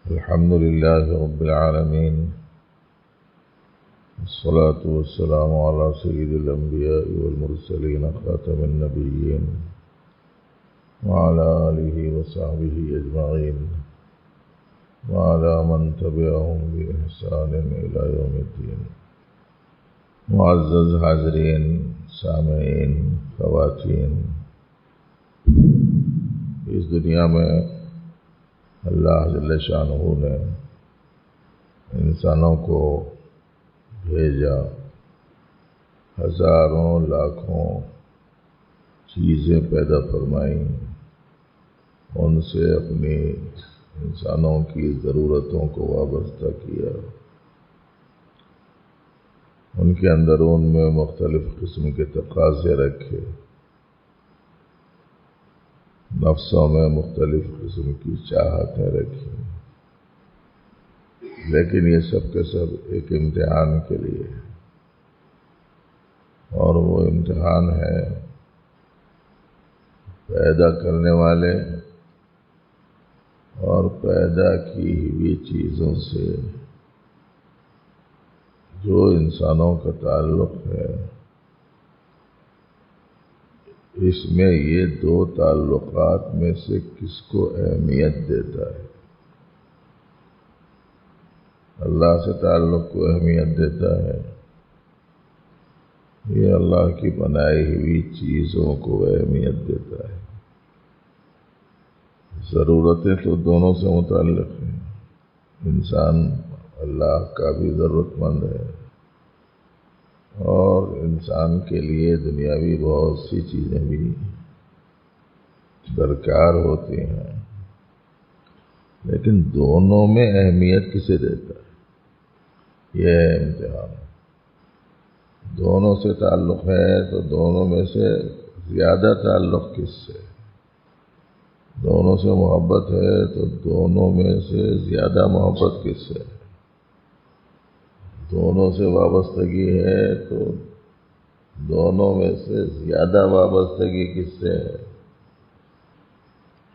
الحمد لله رب العالمين، والصلاة والسلام على سيد الأنبياء والمرسلين خاتم النبيين وعلى آله وصحبه أجمعين وعلى من تبعهم بإحسان إلى يوم الدين. معزز حاضرین، سامعین، خواتین، اس دنیا میں اللہ جل شانہ نے انسانوں کو بھیجا، ہزاروں لاکھوں چیزیں پیدا فرمائیں، ان سے اپنی انسانوں کی ضرورتوں کو وابستہ کیا، ان کے اندرون میں مختلف قسم کے تقاضے رکھے، نفسوں میں مختلف قسم کی چاہتیں رکھی، لیکن یہ سب کے سب ایک امتحان کے لیے ہے، اور وہ امتحان ہے پیدا کرنے والے اور پیدا کی ہوئی چیزوں سے جو انسانوں کا تعلق ہے، اس میں یہ دو تعلقات میں سے کس کو اہمیت دیتا ہے؟ اللہ سے تعلق کو اہمیت دیتا ہے، یہ اللہ کی بنائی ہوئی چیزوں کو اہمیت دیتا ہے؟ ضرورتیں تو دونوں سے متعلق ہیں، انسان اللہ کا بھی ضرورت مند ہے، اور انسان کے لیے دنیاوی بہت سی چیزیں بھی درکار ہوتی ہیں، لیکن دونوں میں اہمیت کسے دیتا ہے؟ یہ ہے امتحان۔ دونوں سے تعلق ہے تو دونوں میں سے زیادہ تعلق کس سے؟ دونوں سے محبت ہے تو دونوں میں سے زیادہ محبت کس سے؟ دونوں سے وابستگی ہے تو دونوں میں سے زیادہ وابستگی کس سے ہے؟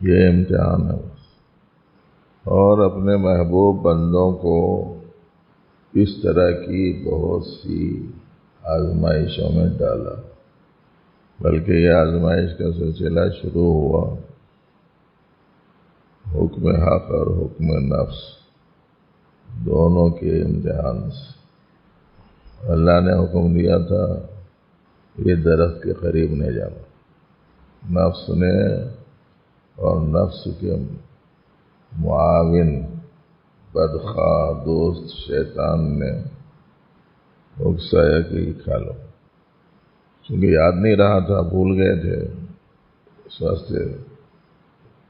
یہ امتحان ہے۔ اور اپنے محبوب بندوں کو اس طرح کی بہت سی آزمائشوں میں ڈالا، بلکہ یہ آزمائش کا سلسلہ شروع ہوا حکم حق اور حکم نفس دونوں کے امتحان سے۔ اللہ نے حکم دیا تھا یہ درخت کے قریب نہیں جانا، نفس نے اور نفس کے معاون بدخواہ دوست شیطان نے اکسایا کہ یہ کھا لو، چونکہ یاد نہیں رہا تھا، بھول گئے تھے، اس واسطے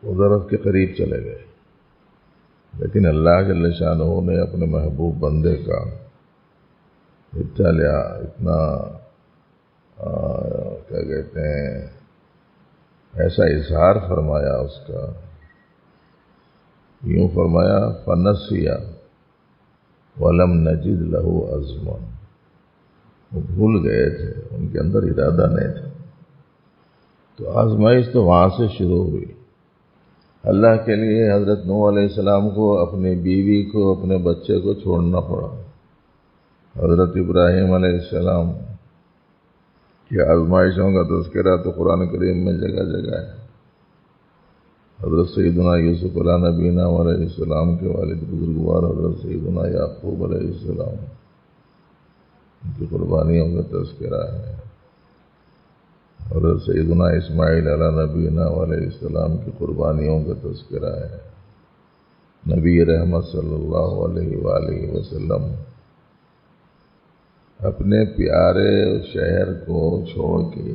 وہ درخت کے قریب چلے گئے۔ لیکن اللہ جل شانہ نے اپنے محبوب بندے کا اتنا کیا کہتے ہیں ایسا اظہار فرمایا، اس کا یوں فرمایا فنسیا ولم نجد لہ عزما، وہ بھول گئے تھے، ان کے اندر ارادہ نہیں تھا۔ تو آزمائش تو وہاں سے شروع ہوئی۔ اللہ کے لیے حضرت نوح علیہ السلام کو اپنی بیوی کو، اپنے بچے کو چھوڑنا پڑا۔ حضرت ابراہیم علیہ السلام کی آزمائشوں کا تذکرہ تو قرآن کریم میں جگہ جگہ ہے۔ حضرت سیدنا یوسف علیہ نبینا علیہ السلام کے والد بزرگوار حضرت سیدنا یعقوب علیہ السلام ان کی قربانیوں کا تذکرہ ہے۔ حضرت سیدنا اسماعیل علیہ نبینا علیہ السلام کی قربانیوں کا تذکرہ ہے۔ نبی رحمت صلی اللہ علیہ وآلہ وسلم اپنے پیارے شہر کو چھوڑ کے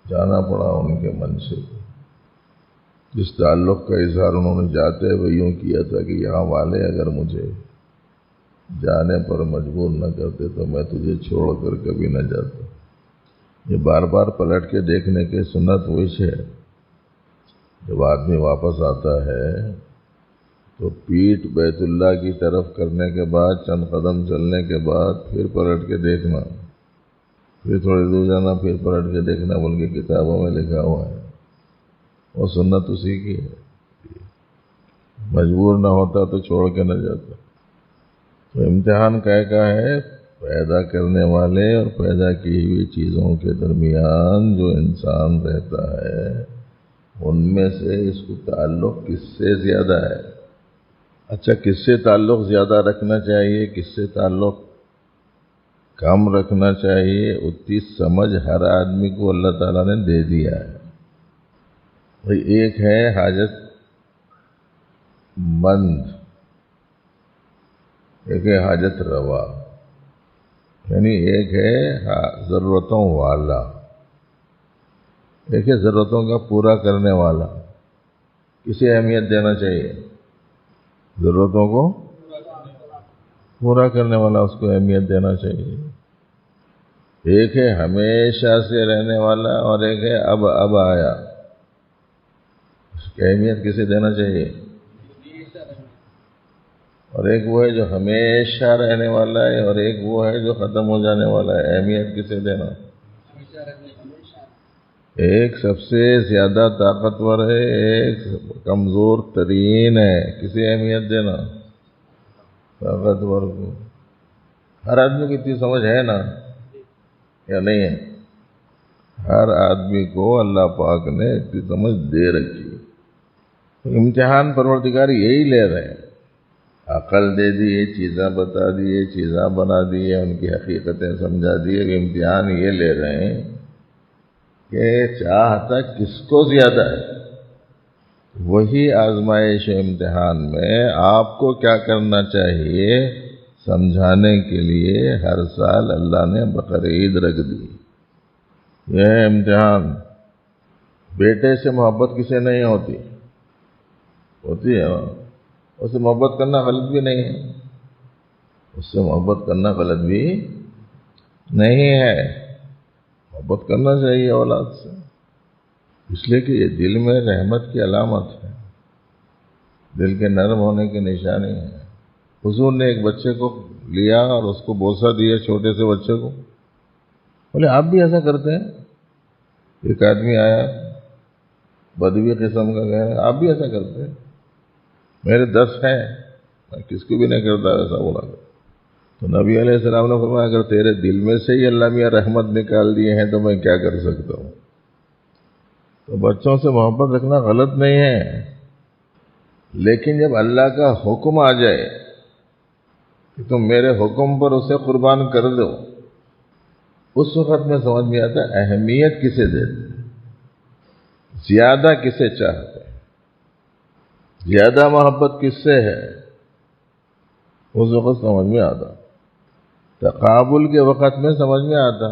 جانا پڑا ان کے منشے کو۔ جس تعلق کا اظہار انہوں نے جاتے ہوئے یوں کیا تھا کہ یہاں والے اگر مجھے جانے پر مجبور نہ کرتے تو میں تجھے چھوڑ کر کبھی نہ جاتا۔ یہ بار بار پلٹ کے دیکھنے کی سنت وش ہے۔ جب آدمی واپس آتا ہے تو پیٹھ بیت اللہ کی طرف کرنے کے بعد چند قدم چلنے کے بعد پھر پلٹ کے دیکھنا، پھر تھوڑی دور جانا، پھر پلٹ کے دیکھنا، بلکہ کتابوں میں لکھا ہوا ہے، وہ سنت اسی کی ہے۔ مجبور نہ ہوتا تو چھوڑ کے نہ جاتا. تو امتحان کا ہے پیدا کرنے والے اور پیدا کی ہوئی چیزوں کے درمیان جو انسان رہتا ہے ان میں سے اس کو تعلق کس سے زیادہ ہے. اچھا، کس سے تعلق زیادہ رکھنا چاہیے، کس سے تعلق کم رکھنا چاہیے، اتنی سمجھ ہر آدمی کو اللہ تعالیٰ نے دے دیا ہے. بھئی ایک ہے حاجت مند، ایک ہے حاجت روا، یعنی ایک ہے ضرورتوں والا، ایک ہے ضرورتوں کا پورا کرنے والا. کسے اہمیت دینا چاہیے؟ ضرورتوں کو پورا کرنے والا، اس کو اہمیت دینا چاہیے. ایک ہے ہمیشہ سے رہنے والا اور ایک ہے اب آیا، اس کی اہمیت کسے دینا چاہیے؟ اور ایک وہ ہے جو ہمیشہ رہنے والا ہے اور ایک وہ ہے جو ختم ہو جانے والا ہے. اہمیت کسے دینا؟ ایک سب سے زیادہ طاقتور ہے، ایک کمزور ترین ہے. کسے اہمیت دینا؟ طاقتور کو. ہر آدمی کی اتنی سمجھ ہے نا یا نہیں ہے؟ ہر آدمی کو اللہ پاک نے اتنی سمجھ دے رکھی. امتحان پروردگار یہی لے رہے ہیں، عقل دے دی، یہ چیزاں بتا دی، یہ چیزاں بنا دی، ان کی حقیقتیں سمجھا دی. امتحان یہ لے رہے ہیں کہ چاہتا کس کو زیادہ ہے. وہی آزمائش امتحان میں آپ کو کیا کرنا چاہیے سمجھانے کے لیے ہر سال اللہ نے بقرعید رکھ دی. یہ ہے امتحان. بیٹے سے محبت کسے نہیں ہوتی؟ ہوتی ہے. اس سے محبت کرنا غلط بھی نہیں ہے، اس سے محبت کرنا غلط بھی نہیں ہے. محبت کرنا چاہیے اولاد سے، اس لیے کہ یہ دل میں رحمت کی علامت ہے، دل کے نرم ہونے کی نشانی ہے. حضور نے ایک بچے کو لیا اور اس کو بوسہ دیا، چھوٹے سے بچے کو. بولے آپ بھی ایسا کرتے ہیں؟ ایک آدمی آیا بدوی قسم کا، کہہ رہا آپ بھی ایسا کرتے ہیں؟ میرے 10 ہیں، میں کس کو بھی نہیں کرتا ایسا. بولا تو نبی علیہ السلام نے فرمایا اگر تیرے دل میں سے ہی اللہ میاں رحمت نکال دیے ہیں تو میں کیا کر سکتا ہوں. تو بچوں سے محبت رکھنا غلط نہیں ہے، لیکن جب اللہ کا حکم آ جائے کہ تم میرے حکم پر اسے قربان کر دو، اس وقت میں سمجھ میں آتا ہے اہمیت کسے دیتے، زیادہ کسے چاہتے، زیادہ محبت کس سے ہے. اس وقت سمجھ میں آتا، تقابل کے وقت میں سمجھ میں آتا.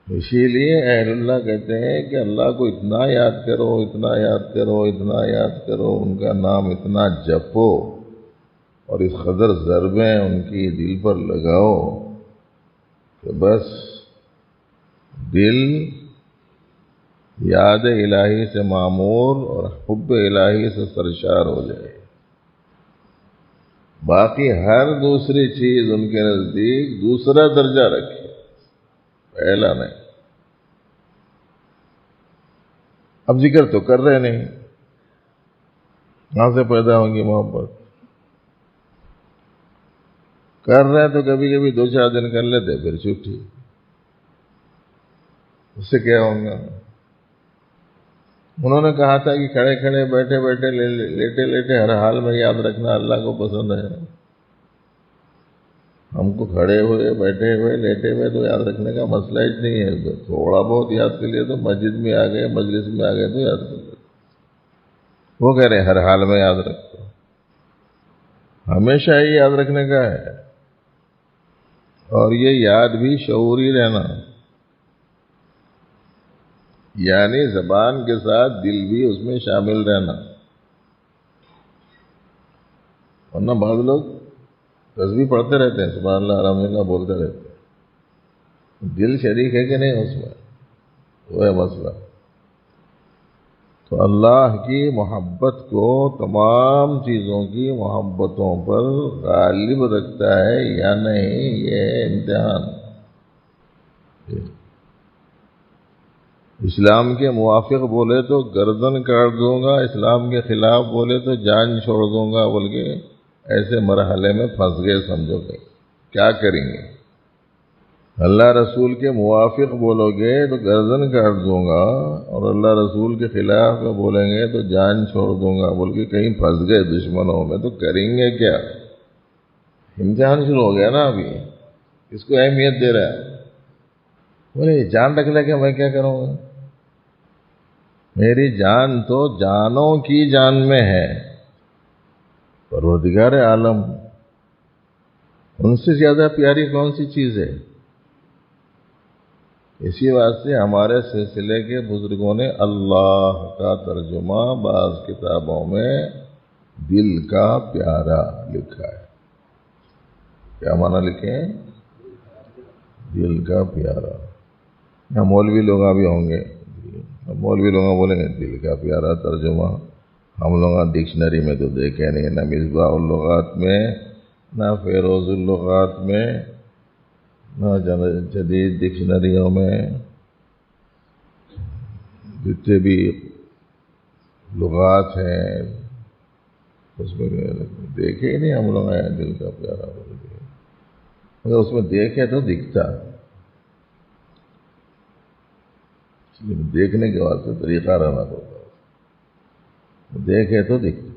اسی لیے اہل اللہ کہتے ہیں کہ اللہ کو اتنا یاد کرو، اتنا یاد کرو، اتنا یاد کرو، ان کا نام اتنا جپو اور اس قدر ضربیں ان کی دل پر لگاؤ کہ بس دل یاد الہی سے معمور اور حب الہی سے سرشار ہو جائے. باقی ہر دوسری چیز ان کے نزدیک دوسرا درجہ رکھے، پہلا نہیں. اب ذکر تو کر رہے نہیں، کہاں سے پیدا ہوگی محبت؟ کر رہے تو کبھی کبھی 2-4 دن کر لیتے، پھر چھٹی. اس سے کیا ہوگا؟ انہوں نے کہا تھا کہ کھڑے کھڑے، بیٹھے بیٹھے، لیٹے لیٹے، ہر حال میں یاد رکھنا اللہ کو پسند ہے. ہم کو کھڑے ہوئے، بیٹھے ہوئے، لیٹے ہوئے تو یاد رکھنے کا مسئلہ ہی نہیں ہے. تھوڑا بہت یاد کر لیے تو مسجد میں آ گئے، مجلس میں آ گئے تو یاد کر لیتے. وہ کہہ رہے ہر حال میں یاد رکھو، ہمیشہ ہی یاد رکھنے کا ہے. اور یہ یاد بھی شعوری رہنا، یعنی زبان کے ساتھ دل بھی اس میں شامل رہنا. ورنہ بعض لوگ تسبیح پڑھتے رہتے ہیں، سبحان اللہ الحمدللہ بولتے رہتے ہیں، دل شریک ہے کہ نہیں اس میں، وہ ہے مسئلہ. تو اللہ کی محبت کو تمام چیزوں کی محبتوں پر غالب رکھتا ہے یا نہیں، یہ امتحان. اسلام کے موافق بولے تو گردن کاٹ دوں گا، اسلام کے خلاف بولے تو جان چھوڑ دوں گا، بول کے ایسے مرحلے میں پھنس گئے سمجھو گے. کیا کریں گے؟ اللہ رسول کے موافق بولو گے تو گردن کاٹ دوں گا، اور اللہ رسول کے خلاف میں بولیں گے تو جان چھوڑ دوں گا، بول کے کہیں پھنس گئے دشمنوں میں. تو کریں گے کیا؟ امتحان شروع ہو گیا نا. ابھی کس کو اہمیت دے رہا ہے؟ بولے جان رکھ لے کے میں کیا کروں گا؟ میری جان تو جانوں کی جان میں ہے. پروردگار عالم، ان سے زیادہ پیاری کون سی چیز ہے؟ اسی واسطے ہمارے سلسلے کے بزرگوں نے اللہ کا ترجمہ بعض کتابوں میں دل کا پیارا لکھا ہے. کیا معنی لکھے ہیں؟ دل کا پیارا. یہاں مولوی لوگ بھی ہوں گے، مولوی لوگ بولیں گے دل کا پیارا ترجمہ. ہم لوگ ڈکشنری میں تو دیکھے نہیں، نہ مصباح اللغات میں، نہ فیروز اللغات میں، نہ جدید ڈکشنریوں میں. جتنے بھی لغات ہیں اس میں دیکھے ہی نہیں ہم لوگ آئے دل کا پیارا بول کے. اگر اس میں دیکھے تو دکھتا، دیکھنے کے واسطے طریقہ رہنا پڑتا، دیکھے تو دکھتا.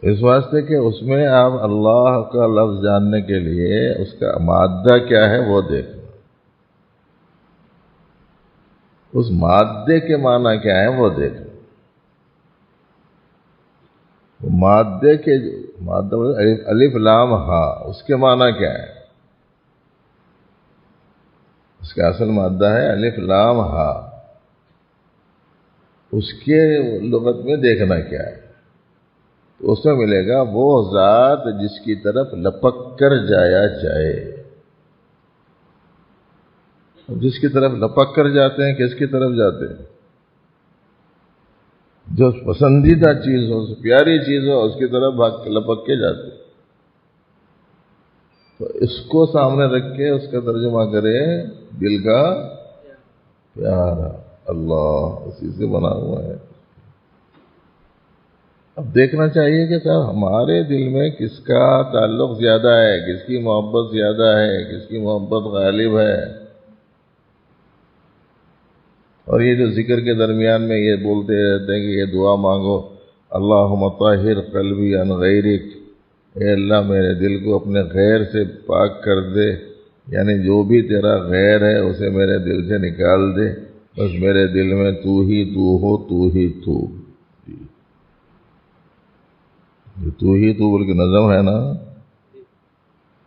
اس واسطے کہ اس میں آپ اللہ کا لفظ جاننے کے لیے اس کا مادہ کیا ہے وہ دیکھنا، اس مادے کے معنی کیا ہے وہ دیکھنا. مادے کے مادہ الف لام ہا، اس کے معنی کیا ہے؟ اس کا اصل مادہ ہے الف لام ہا. اس کے لغت میں دیکھنا کیا ہے؟ تو اس میں ملے گا وہ ذات جس کی طرف لپک کر جایا جائے. جس کی طرف لپک کر جاتے ہیں، کس کی طرف جاتے ہیں؟ جو پسندیدہ چیز ہو، پیاری چیز ہو، اس کی طرف لپک کے جاتے. تو اس کو سامنے رکھ کے اس کا ترجمہ کرے دل کا پیارا. اللہ اسی سے بنا ہوا ہے. اب دیکھنا چاہیے کہ صاحب ہمارے دل میں کس کا تعلق زیادہ ہے، کس کی محبت زیادہ ہے، کس کی محبت غالب ہے. اور یہ جو ذکر کے درمیان میں یہ بولتے رہتے ہیں کہ یہ دعا مانگو، اللہم طہر قلبی عن غیرک، اے اللہ میرے دل کو اپنے غیر سے پاک کر دے، یعنی جو بھی تیرا غیر ہے اسے میرے دل سے نکال دے، بس میرے دل میں تو ہی تو ہو، تو ہی تو. تو ہی تو بول کے نظم ہے نا،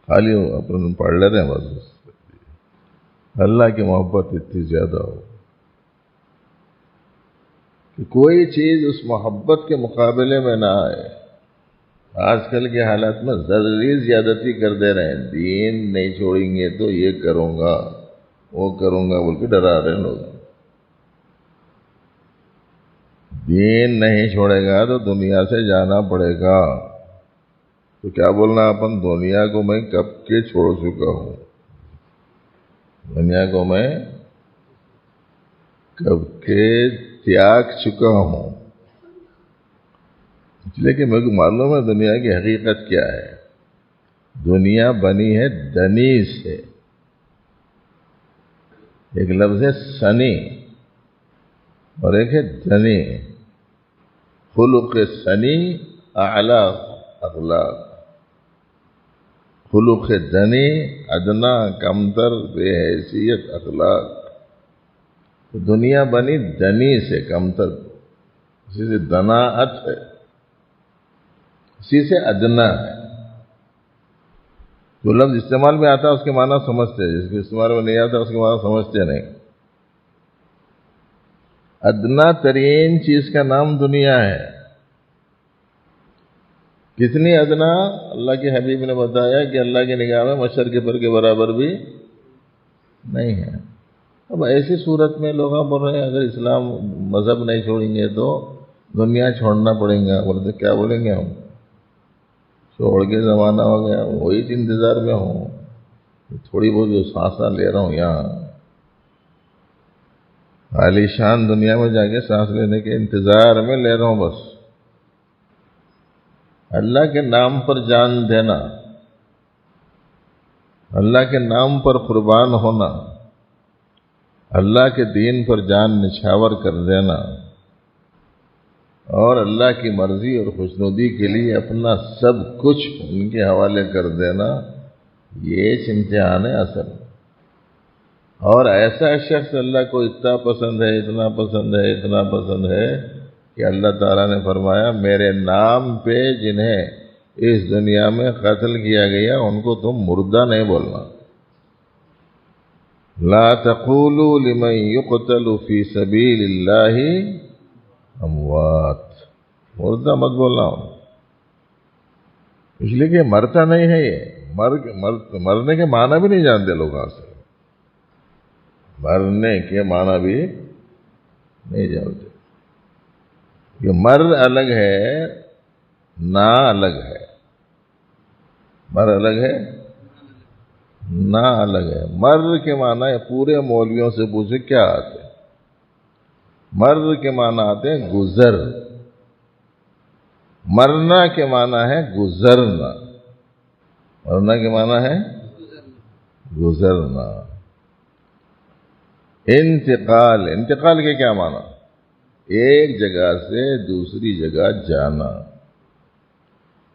خالی اپنے پڑھ لیتے ہیں بس. اللہ کی محبت اتنی زیادہ ہو کہ کوئی چیز اس محبت کے مقابلے میں نہ آئے. آج کل کے حالات میں ذری زیادتی کر دے رہے ہیں، دین نہیں چھوڑیں گے تو یہ کروں گا وہ کروں گا بول کے ڈرا رہے ہیں لوگ. دین نہیں چھوڑے گا تو دنیا سے جانا پڑے گا. تو کیا بولنا اپن، دنیا کو میں کب کے چھوڑ چکا ہوں، دنیا کو میں کب کے تیاگ چکا ہوں. اس لیے کہ میرے کو معلوم ہے دنیا کی حقیقت کیا ہے. دنیا بنی ہے دنی سے. ایک لفظ ہے سنی اور ایک ہے دنی. خلق سنی اعلی اخلاق، خلق دنی ادنا کمتر بے حیثیت اخلاق. تو دنیا بنی دنی سے، کمتر، اسی سے دناعت ہے، اسی سے ادنا ہے. جو لفظ استعمال میں آتا ہے اس کے معنی سمجھتے ہیں، جس کے استعمال میں نہیں آتا اس کے معنی سمجھتے نہیں. ادنا ترین چیز کا نام دنیا ہے. کتنی ادنا؟ اللہ کے حبیب نے بتایا کہ اللہ کی نگاہ میں مشر کے پر کے برابر بھی نہیں ہے. اب ایسی صورت میں لوگ بول رہے ہیں اگر اسلام مذہب نہیں چھوڑیں گے تو دنیا چھوڑنا پڑیں گا. بولتے کیا بولیں گے ہم، چھوڑ کے زمانہ ہو گیا، وہی انتظار میں ہوں، تھوڑی بہت جو سانساں لے رہا ہوں یہاں خالی شان دنیا میں جا کے سانس لینے کے انتظار میں لے رہا ہوں بس. اللہ کے نام پر جان دینا، اللہ کے نام پر قربان ہونا، اللہ کے دین پر جان نچھاور کر دینا اور اللہ کی مرضی اور خوشنودی کے لیے اپنا سب کچھ ان کے حوالے کر دینا، یہ امتحان ہے اصل. اور ایسا شخص اللہ کو اتنا پسند ہے، اتنا پسند ہے، اتنا پسند ہے کہ اللہ تعالیٰ نے فرمایا میرے نام پہ جنہیں اس دنیا میں قتل کیا گیا ان کو تم مردہ نہیں بولنا. لا تقولوا لمن يقتل في سبيل الله اموات، مردہ مت بولنا، اس لیے کہ مرتا نہیں ہے. یہ مرنے کے معنی بھی نہیں جانتے لوگ. آج مرنے کے معنی بھی نہیں جانتے. یہ مر الگ ہے، نا الگ ہے. مر الگ ہے، نا الگ ہے. مر کے معنی پورے مولویوں سے پوچھے کیا آتے ہیں. مر کے معنی آتے ہیں گزر. مرنا کے معنی ہے گزرنا. مرنا کے معنی ہے گزرنا. انتقال، انتقال کے کیا معنی؟ ایک جگہ سے دوسری جگہ جانا.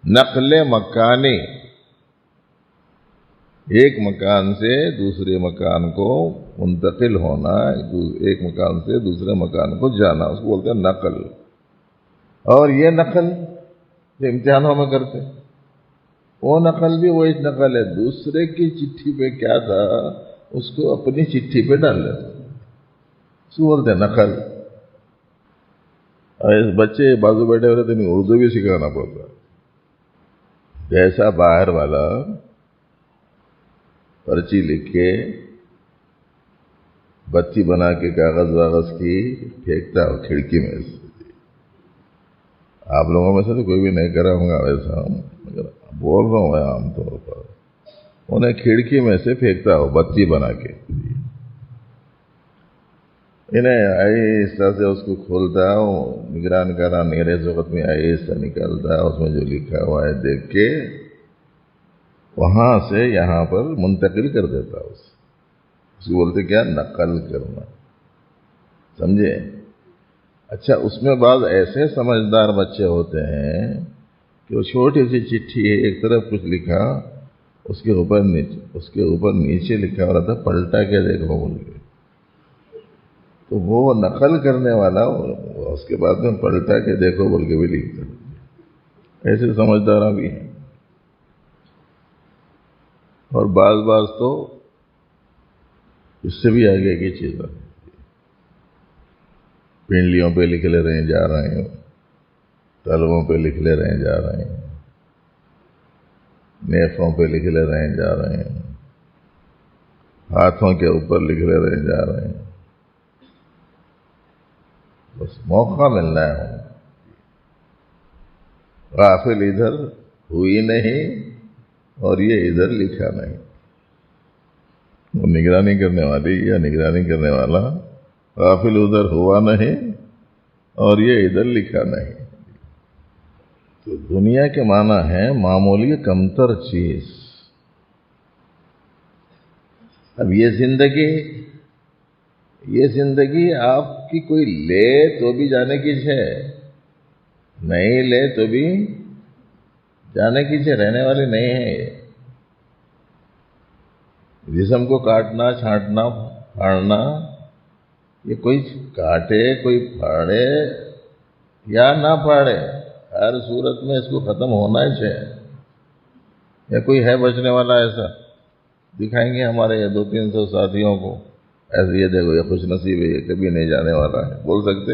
نقل مکانی، ایک مکان سے دوسرے مکان کو منتقل ہونا، ایک مکان سے دوسرے مکان کو جانا، اس کو بولتے ہیں نقل. اور یہ نقل جو امتحانوں میں کرتے وہ نقل بھی وہی نقل ہے. دوسرے کی چٹھی پہ کیا تھا اس کو اپنی چٹھی پہ ڈال لیتا، اس کو بولتے ہیں نقل. اور اس بچے بازو بیٹھے ہوئے تو انہیں اردو بھی سکھانا پڑتا. جیسا باہر والا پرچی لکھ کے بتی بنا کے کاغذ واغذ کی پھینکتا ہو کھڑکی میں سے. آپ لوگوں میں سے تو کوئی بھی نہیں کرا ہوں گا ویسا، مگر بول رہا ہوں میں عام طور پر انہیں کھڑکی میں سے پھینکتا ہو بتی بنا کے. انہیں آہستہ سے اس کو کھولتا ہے، نگران کرا نیرے وقت میں آہستہ نکالتا ہے، اس میں جو لکھا ہوا ہے دیکھ کے وہاں سے یہاں پر منتقل کر دیتا ہے. اس کو بولتے کیا؟ نقل کرنا. سمجھے؟ اچھا، اس میں بعض ایسے سمجھدار بچے ہوتے ہیں کہ وہ چھوٹی سی چٹھی ہے، ایک طرف کچھ لکھا، اس کے اوپر نیچے لکھا ہوا تھا پلٹا کے دیکھو بول کے. تو وہ نقل کرنے والا اس کے بعد میں پلٹا کے دیکھو بول کے بھی لکھتا. ایسے سمجھدار بھی ہیں. اور بعض تو اس سے بھی آگے کی چیزیں پنڈلیوں پہ لکھ لے رہے ہیں جا رہے ہیں، تلووں پہ لکھ لے رہے ہیں جا رہے ہیں، نیفوں پہ لکھ لے رہے ہیں جا رہے ہیں، ہاتھوں کے اوپر لکھ لے رہے ہیں جا رہے ہیں. بس موقع ملنا ہے. غافل ادھر ہوئی نہیں اور یہ ادھر لکھا نہیں. وہ نگرانی کرنے والی یا نگرانی کرنے والا غافل ادھر ہوا نہیں اور یہ ادھر لکھا نہیں. تو دنیا کے معنی ہے معمولی کمتر چیز. اب یہ زندگی آپ کی کوئی لے تو بھی جانے کی ہے، نہیں لے تو بھی جانے کی سے رہنے والی نہیں ہے. یہ جسم کو کاٹنا، چھانٹنا، پھاڑنا، یہ کوئی کاٹے کوئی پھاڑے یا نہ پھاڑے، ہر صورت میں اس کو ختم ہونا ہی چاہیے. یا کوئی ہے بچنے والا ایسا؟ دکھائیں گے ہمارے یہ 200-300 ساتھیوں کو ایسے، یہ دیکھو یہ خوش نصیب ہے، یہ کبھی نہیں جانے والا ہے، بول سکتے؟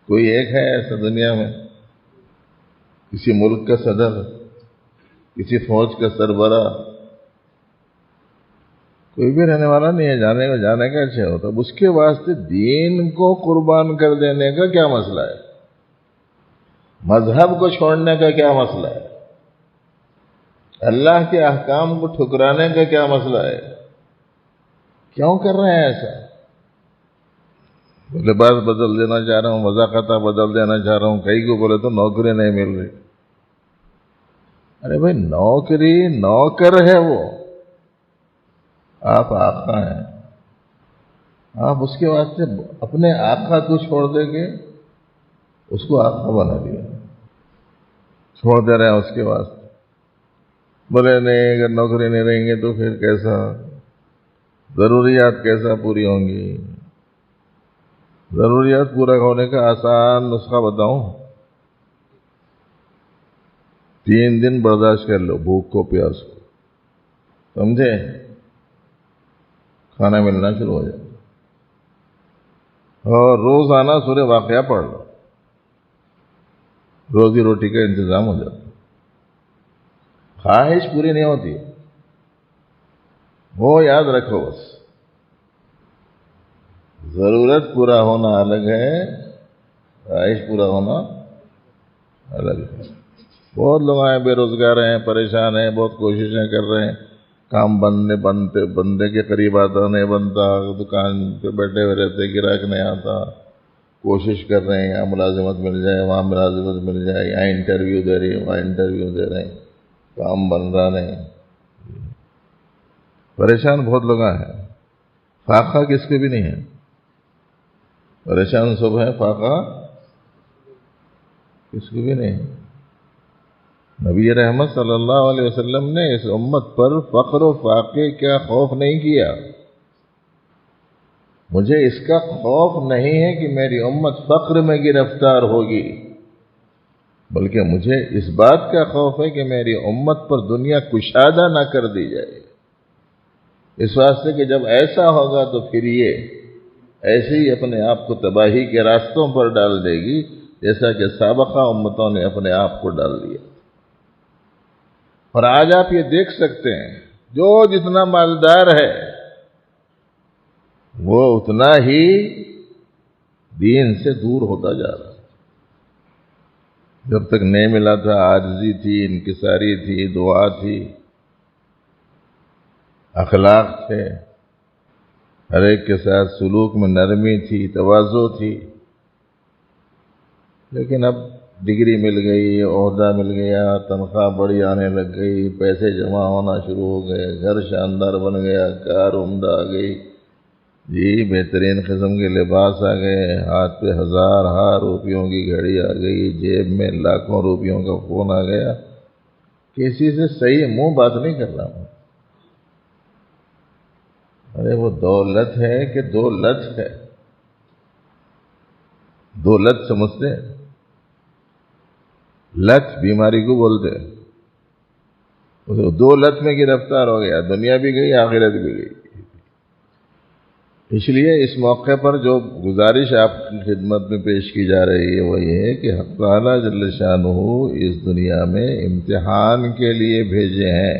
کوئی ایک ہے ایسا دنیا میں؟ کسی ملک کا صدر، کسی فوج کا سربراہ، کوئی بھی رہنے والا نہیں ہے. جانے کا اچھا ہوتا. اس کے واسطے دین کو قربان کر دینے کا کیا مسئلہ ہے؟ مذہب کو چھوڑنے کا کیا مسئلہ ہے؟ اللہ کے احکام کو ٹھکرانے کا کیا مسئلہ ہے؟ کیوں کر رہے ہیں ایسا؟ لباس بدل دینا چاہ رہا ہوں، وضاحت بدل دینا چاہ رہا ہوں، کئی کو بولے تو نوکری نہیں مل رہی. ارے بھائی نوکری نوکر ہے وہ، آپ آقا ہیں. آپ اس کے واسطے اپنے آقا کو چھوڑ دیں گے، اس کو آقا بنا دیا، چھوڑ دے رہے ہیں اس کے واسطے. بولے نہیں اگر نوکری نہیں رہیں گے تو پھر کیسا، ضروریات کیسا پوری ہوں گی؟ ضروریات پورا ہونے کا آسان نسخہ بتاؤں؟ 3 دن برداشت کر لو بھوک کو پیاس کو، سمجھے؟ کھانا ملنا شروع ہو جائے. اور روزانہ سورہ واقعہ پڑھ لو، روزی روٹی کا انتظام ہو جاتا. خواہش پوری نہیں ہوتی، وہ یاد رکھو. بس ضرورت پورا ہونا الگ ہے، خواہش پورا ہونا الگ ہے. بہت لوگ آئے بے روزگار ہیں، پریشان ہیں، بہت کوششیں کر رہے ہیں، کام بندے کے قریب آتا نہیں بنتا، دکان پہ بیٹھے ہوئے رہتے، گراہک نہیں آتا، کوشش کر رہے ہیں یہاں ملازمت مل جائے، وہاں ملازمت مل جائے، یہاں انٹرویو دے رہے ہیں، وہاں انٹرویو دے رہے ہیں، کام بن رہا نہیں. پریشان بہت لوگ ہیں. فاقہ کس کے بھی نہیں ہے، پریشان سب ہے، فاقہ کس کو بھی نہیں. نبی رحمت صلی اللہ علیہ وسلم نے اس امت پر فقر و فاقے کا خوف نہیں کیا. مجھے اس کا خوف نہیں ہے کہ میری امت فقر میں گرفتار ہوگی، بلکہ مجھے اس بات کا خوف ہے کہ میری امت پر دنیا کشادہ نہ کر دی جائے. اس واسطے کہ جب ایسا ہوگا تو پھر یہ ایسے ہی اپنے آپ کو تباہی کے راستوں پر ڈال دے گی، جیسا کہ سابقہ امتوں نے اپنے آپ کو ڈال دیا. اور آج آپ یہ دیکھ سکتے ہیں جو جتنا مالدار ہے وہ اتنا ہی دین سے دور ہوتا جا رہا ہے. جب تک نہیں ملا تھا عاجزی تھی، انکساری تھی، دعا تھی، اخلاق تھے، ہر ایک کے ساتھ سلوک میں نرمی تھی، تواضع تھی. لیکن اب ڈگری مل گئی، عہدہ مل گیا، تنخواہ بڑی آنے لگ گئی، پیسے جمع ہونا شروع ہو گئے، گھر شاندار بن گیا، کار عمدہ آ گئی، جی بہترین قسم کے لباس آ گئے، ہاتھ پہ 1000 روپیوں کی گھڑی آ گئی، جیب میں لاکھوں روپیوں کا فون آ گیا. کسی سے صحیح منہ بات نہیں کر رہا ہوں. ارے وہ دولت ہے کہ دولت ہے؟ دولت سمجھتے ہیں؟ لت بیماری کو بولتے ہیں. دو لت میں گرفتار ہو گیا، دنیا بھی گئی، آخرت بھی گئی. اس لیے اس موقع پر جو گزارش آپ کی خدمت میں پیش کی جا رہی ہے وہ یہ ہے کہ حق تعالیٰ جل شانہ اس دنیا میں امتحان کے لیے بھیجے ہیں،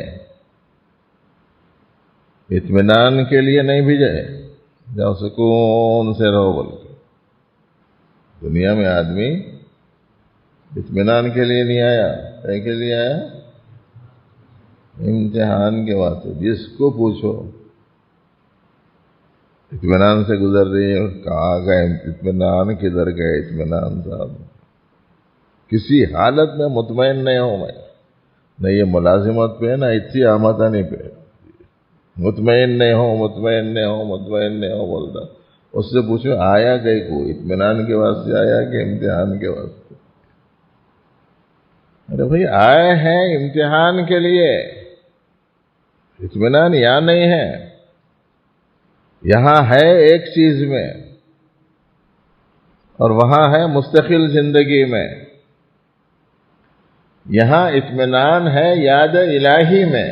اطمینان کے لیے نہیں بھیجے. جاؤ سکون سے رہو. بلکہ دنیا میں آدمی اطمینان کے لیے نہیں آیا، کہیں کے لیے آیا؟ امتحان کے واسطے. جس کو پوچھو اطمینان سے گزر رہی ہے، کہاں گئے اطمینان، کدھر گئے اطمینان صاحب؟ کسی حالت میں مطمئن نہیں ہوں میں، نہ یہ ملازمت پہ نہ اتنی آمدنی پہ. مطمئن نہیں ہوں، مطمئن نہیں ہوں، مطمئن نہیں ہوں بولتا. اس سے پوچھو آیا کہیں کو اطمینان کے واسطے آیا کہ امتحان کے واسطے؟ ارے بھائی آئے ہیں امتحان کے لیے، اطمینان یہاں نہیں ہے. یہاں ہے ایک چیز میں اور وہاں ہے مستقل زندگی میں. یہاں اطمینان ہے یاد الہی میں،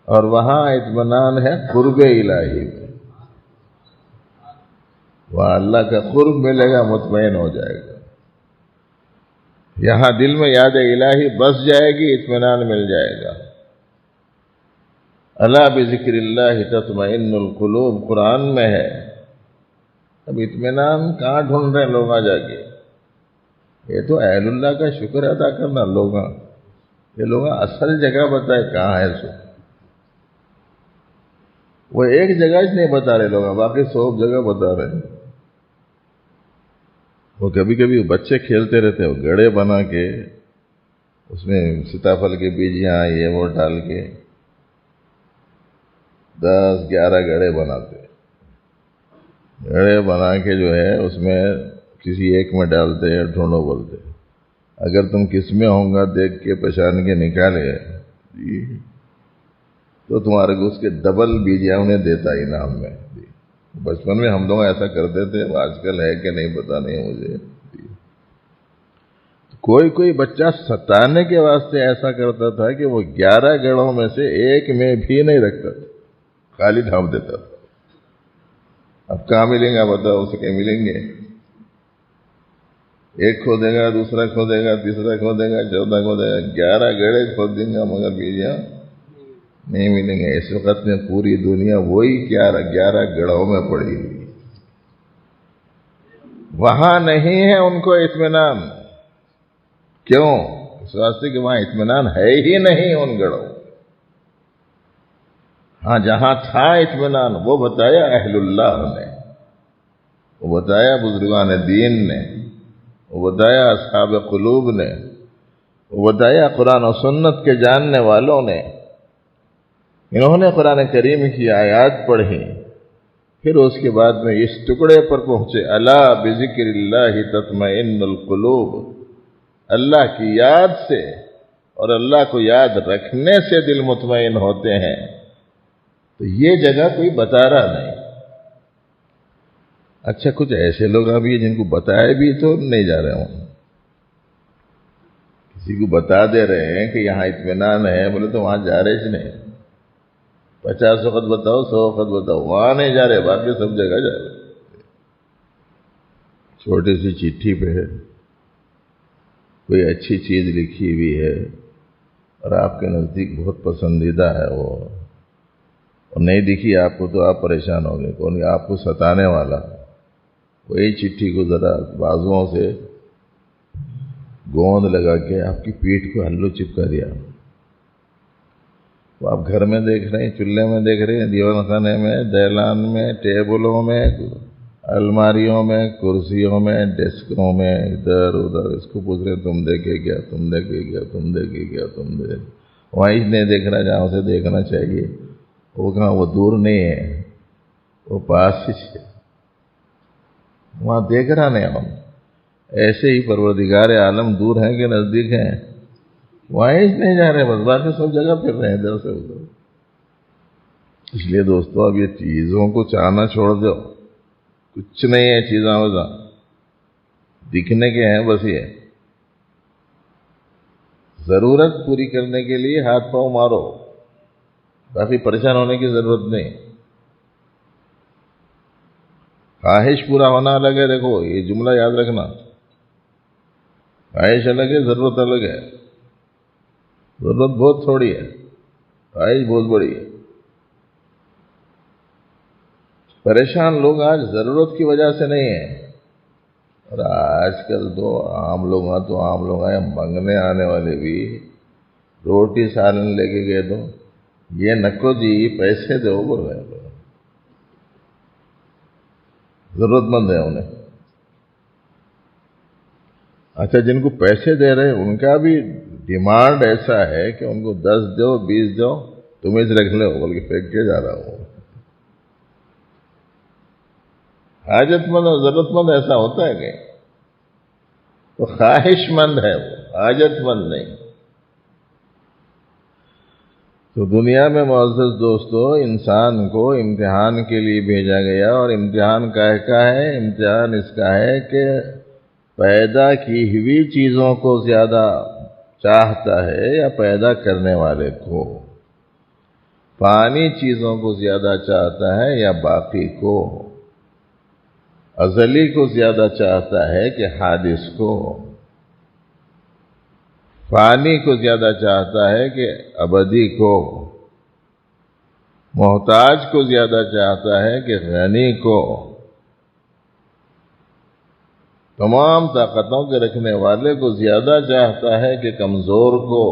اور وہاں اطمینان ہے قرب الہی میں. وہاں اللہ کا قرب ملے گا، مطمئن ہو جائے گا. یہاں دل میں یاد الہی بس جائے گی، اطمینان مل جائے گا. الا بذکر اللہ تطمئن القلوب قرآن میں ہے. اب اطمینان کہاں ڈھونڈ رہے ہیں لوگ آ جا کے؟ یہ تو اہل اللہ کا شکر ادا کرنا. یہ لوگ اصل جگہ بتائے کہاں ہے سو. وہ ایک جگہ نہیں بتا رہے لوگ، باقی 100 جگہ بتا رہے ہیں۔ وہ کبھی کبھی بچے کھیلتے رہتے ہیں، گڑے بنا کے اس میں سیتاپھل کے بیجیاں یہ وہ ڈال کے 10-11 گڑے بناتے، گڑے بنا کے جو ہے اس میں کسی ایک میں ڈالتے ہیں، ڈھونڈو بولتے، اگر تم کس میں ہوں گا دیکھ کے پہچان کے نکالے تو تمہارے کو اس کے ڈبل بیجیاں انہیں دیتا انعام میں۔ بچپن میں ہم لوگ ایسا کرتے تھے، آج کل ہے کہ نہیں پتہ نہیں مجھے۔ کوئی بچہ ستانے کے واسطے ایسا کرتا تھا کہ وہ 11 گڑوں میں سے ایک میں بھی نہیں رکھتا تھا، خالی ڈھانپ دیتا تھا۔ اب کہاں ملیں گا بتاؤ، اسے کہ ملیں گے؟ ایک کھودے گا، دوسرا کھودے گا، تیسرا کھودے گا، چوتھا کھودے گا، 11 گڑے کھود دیں گا مگر بیجیاں نہیں ملیں گے۔ اس وقت میں پوری دنیا وہی 11 گڑھوں میں پڑی ہوئی، وہاں نہیں ہے ان کو اطمینان۔ کیوں؟ اس واسطے کہ وہاں اطمینان ہے ہی نہیں ان گڑھوں۔ ہاں جہاں تھا اطمینان وہ بتایا اہل اللہ نے، وہ بتایا بزرگان دین نے، وہ بتایا اصحاب قلوب نے، وہ بتایا قرآن و سنت کے جاننے والوں نے۔ انہوں نے قرآن کریم کی آیات پڑھی، پھر اس کے بعد میں اس ٹکڑے پر پہنچے، الا بذکر اللہ تطمئن القلوب، اللہ کی یاد سے اور اللہ کو یاد رکھنے سے دل مطمئن ہوتے ہیں۔ تو یہ جگہ کوئی بتا رہا نہیں۔ اچھا کچھ ایسے لوگ ابھی ہیں جن کو بتائے بھی تو نہیں جا رہے ہوں، کسی کو بتا دے رہے ہیں کہ یہاں اطمینان ہے، بولے تو وہاں جا رہے نہیں، 50 وقت بتاؤ، 100 وقت بتاؤ، وہاں نہیں جا رہے، باقی سب جگہ جا رہے۔ چھوٹی سی چٹھی پہ کوئی اچھی چیز لکھی ہوئی ہے اور آپ کے نزدیک بہت پسندیدہ ہے وہ، اور نہیں دکھی آپ کو تو آپ پریشان ہو گئے، کون آپ کو ستانے والا، وہی چٹھی کو ذرا بازوؤں سے گوند لگا کے آپ کی پیٹھ کو ہلو چپکا دیا۔ وہ آپ گھر میں دیکھ رہے ہیں، چولہے میں دیکھ رہے ہیں، دیوان خانے میں، دہلان میں، ٹیبلوں میں، الماریوں میں، کرسیوں میں، ڈیسکوں میں، ادھر ادھر، اس کو پوچھ رہے ہیں تم دیکھے کیا، تم دیکھے کیا، تم دیکھے کیا، تم دیکھے، وہیں نہیں دیکھ رہا جہاں اسے دیکھنا چاہیے۔ وہ کہاں، وہ دور نہیں ہے، وہ پاس ہی ہے، وہاں دیکھ رہا نہیں ہم۔ ایسے ہی پروردگار عالم دور ہیں کہ نزدیک ہیں، وہیں نہیں جا رہے، بس باقی سب جگہ پھر رہے ہیں ادھر سے ادھر۔ اس لیے دوستو اب یہ چیزوں کو چاہنا چھوڑ دو، کچھ نہیں ہے چیزاں وزاں، دکھنے کے ہیں بس، یہ ضرورت پوری کرنے کے لیے ہاتھ پاؤں مارو، باقی پریشان ہونے کی ضرورت نہیں۔ خواہش پورا ہونا الگ ہے، دیکھو یہ جملہ یاد رکھنا، خواہش الگ ہے، ضرورت الگ ہے۔ ضرورت بہت تھوڑی ہے، خواہش بہت بڑی ہے۔ پریشان لوگ آج ضرورت کی وجہ سے نہیں ہیں، اور آج کل تو عام لوگ آئے، منگنے آنے والے بھی روٹی سالن لے کے گئے تو یہ نکو جی پیسے دو بول رہے ہیں، ضرورت مند ہے انہیں۔ اچھا جن کو پیسے دے رہے ہیں ان کا بھی ڈیمانڈ ایسا ہے کہ ان کو 10 دو 20 دو، تمہیں سے رکھ لو، بلکہ پھینک کے جا رہا ہوں۔ حاجت مند اور ضرورت مند ایسا ہوتا ہے کہ وہ خواہش مند ہے، وہ حاجت مند نہیں۔ تو دنیا میں معزز دوستو انسان کو امتحان کے لیے بھیجا گیا، اور امتحان کا ہے، امتحان اس کا ہے کہ پیدا کی ہوئی چیزوں کو زیادہ چاہتا ہے یا پیدا کرنے والے کو، فانی چیزوں کو زیادہ چاہتا ہے یا باقی کو، ازلی کو زیادہ چاہتا ہے کہ حادث کو، فانی کو زیادہ چاہتا ہے کہ ابدی کو، محتاج کو زیادہ چاہتا ہے کہ غنی کو، تمام طاقتوں کے رکھنے والے کو زیادہ چاہتا ہے کہ کمزور کو،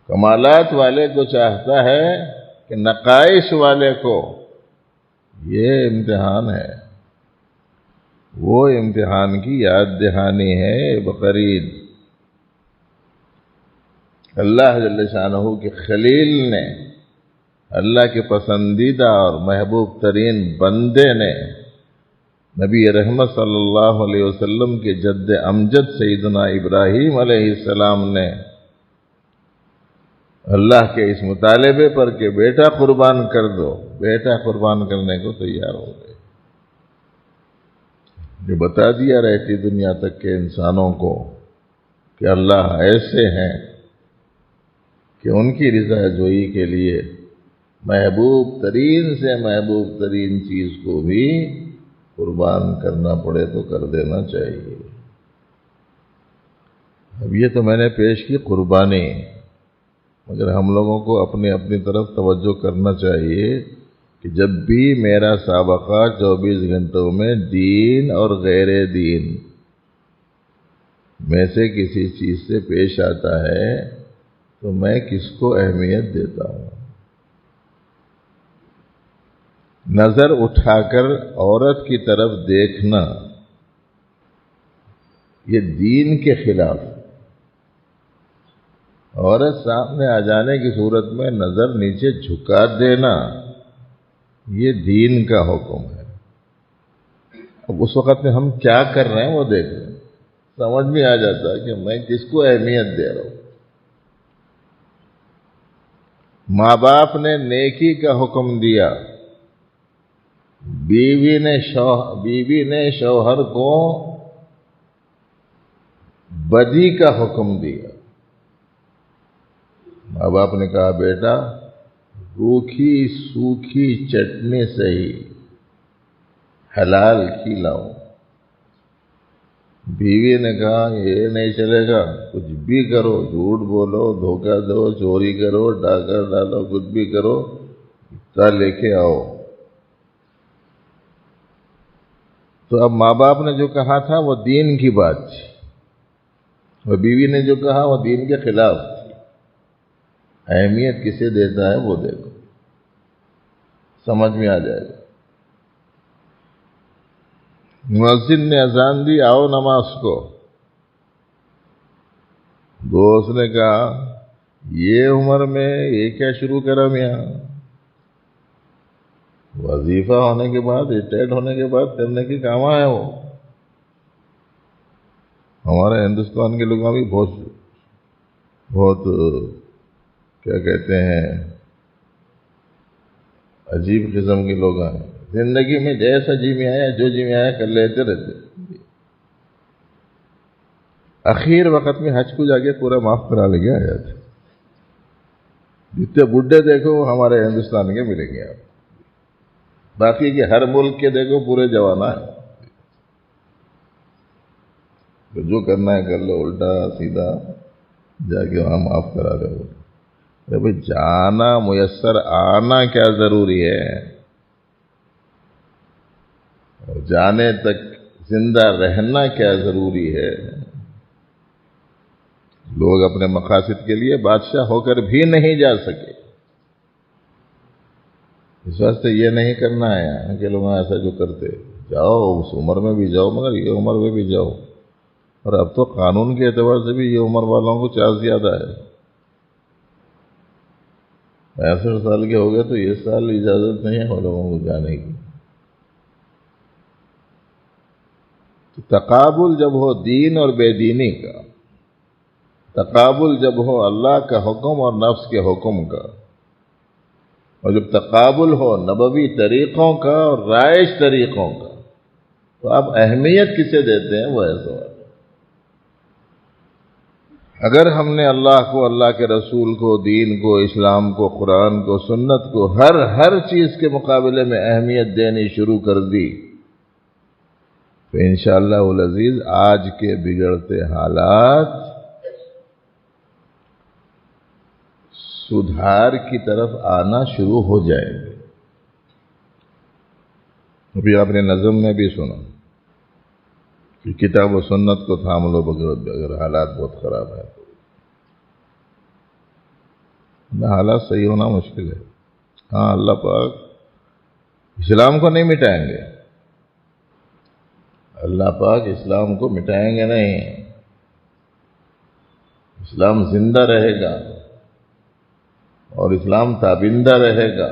کمالات والے کو چاہتا ہے کہ نقائص والے کو یہ امتحان ہے، وہ امتحان کی یاد دہانی ہے بقرعید۔ اللہ جل شانہ کے خلیل نے، اللہ کے پسندیدہ اور محبوب ترین بندے نے، نبی رحمت صلی اللہ علیہ وسلم کے جد امجد سیدنا ابراہیم علیہ السلام نے اللہ کے اس مطالبے پر کہ بیٹا قربان کر دو، بیٹا قربان کرنے کو تیار ہو گئے۔ جو بتا دیا رہتی دنیا تک کے انسانوں کو کہ اللہ ایسے ہیں کہ ان کی رضا جوئی کے لیے محبوب ترین سے محبوب ترین چیز کو بھی قربان کرنا پڑے تو کر دینا چاہیے۔ اب یہ تو میں نے پیش کی قربانی، مگر ہم لوگوں کو اپنی اپنی طرف توجہ کرنا چاہیے کہ جب بھی میرا سابقہ 24 گھنٹوں میں دین اور غیر دین میں سے کسی چیز سے پیش آتا ہے تو میں کس کو اہمیت دیتا ہوں؟ نظر اٹھا کر عورت کی طرف دیکھنا یہ دین کے خلاف، عورت سامنے آ جانے کی صورت میں نظر نیچے جھکا دینا یہ دین کا حکم ہے۔ اب اس وقت میں ہم کیا کر رہے ہیں وہ دیکھ رہے ہیں، سمجھ میں آ جاتا ہے کہ میں کس کو اہمیت دے رہا ہوں۔ ماں باپ نے نیکی کا حکم دیا، بیوی نے شوہر کو بدی کا حکم دیا۔ ماں باپ نے کہا بیٹا روکھی سوکھی چٹنی سے ہی حلال کھلاؤ۔ بیوی نے کہا یہ نہیں چلے گا، کچھ بھی کرو، جھوٹ بولو، دھوکہ دو، چوری کرو، ڈاکہ ڈالو، کچھ بھی کرو، تا لے کے آؤ۔ تو اب ماں باپ نے جو کہا تھا وہ دین کی بات تھی، اور بیوی نے جو کہا وہ دین کے خلاف تھی۔ اہمیت کسے دیتا ہے وہ دیکھو، سمجھ میں آ جائے گا۔ مؤذن نے اذان دی، آؤ نماز کو۔ دوست نے کہا یہ عمر میں یہ کیا شروع کرا میاں، وظیفہ ہونے کے بعد، ریٹائرڈ ہونے کے بعد کرنے کی کام ہے وہ۔ ہمارے ہندوستان کے لوگ بھی بہت کیا کہتے ہیں عجیب قسم کے لوگ ہیں، زندگی میں جیسا جی میں آیا، جو جی میں آیا کر لیتے رہتے، اخیر وقت میں حج کو جا کے پورا معاف کرا لے کے آ جاتے۔ جتنے بڈھے دیکھو ہمارے ہندوستان کے ملیں گے آپ، باقی کے ہر ملک کے دیکھو پورے جوانا ہے، تو جو کرنا ہے کر لو، الٹا سیدھا جا کے وہاں معاف کرا لو۔ بھائی جانا میسر آنا کیا ضروری ہے، اور جانے تک زندہ رہنا کیا ضروری ہے۔ لوگ اپنے مقاصد کے لیے بادشاہ ہو کر بھی نہیں جا سکے، اس واسطے یہ نہیں کرنا ہے کہ لوگ ایسا جو کرتے، جاؤ اس عمر میں بھی جاؤ، مگر یہ عمر میں بھی جاؤ۔ اور اب تو قانون کے اعتبار سے بھی یہ عمر والوں کو چارج زیادہ ہے، 65 سال کے ہو گئے تو یہ سال اجازت نہیں ہے لوگوں کو جانے کی۔ تو تقابل جب ہو دین اور بے دینی کا، تقابل جب ہو اللہ کا حکم اور نفس کے حکم کا، اور جب تقابل ہو نبوی طریقوں کا اور رائج طریقوں کا، تو آپ اہمیت کسے دیتے ہیں وہ ہے سوال۔ اگر ہم نے اللہ کو، اللہ کے رسول کو، دین کو، اسلام کو، قرآن کو، سنت کو، ہر چیز کے مقابلے میں اہمیت دینی شروع کر دی تو انشاءاللہ العزیز آج کے بگڑتے حالات سدھار کی طرف آنا شروع ہو جائیں گے۔ ابھی آپ نے نظم میں بھی سنا کہ کتاب و سنت کو تھام لو اگر حالات بہت خراب ہیں، حالات صحیح ہونا مشکل ہے۔ ہاں اللہ پاک اسلام کو نہیں مٹائیں گے، اللہ پاک اسلام کو مٹائیں گے نہیں، اسلام زندہ رہے گا اور اسلام تابندہ رہے گا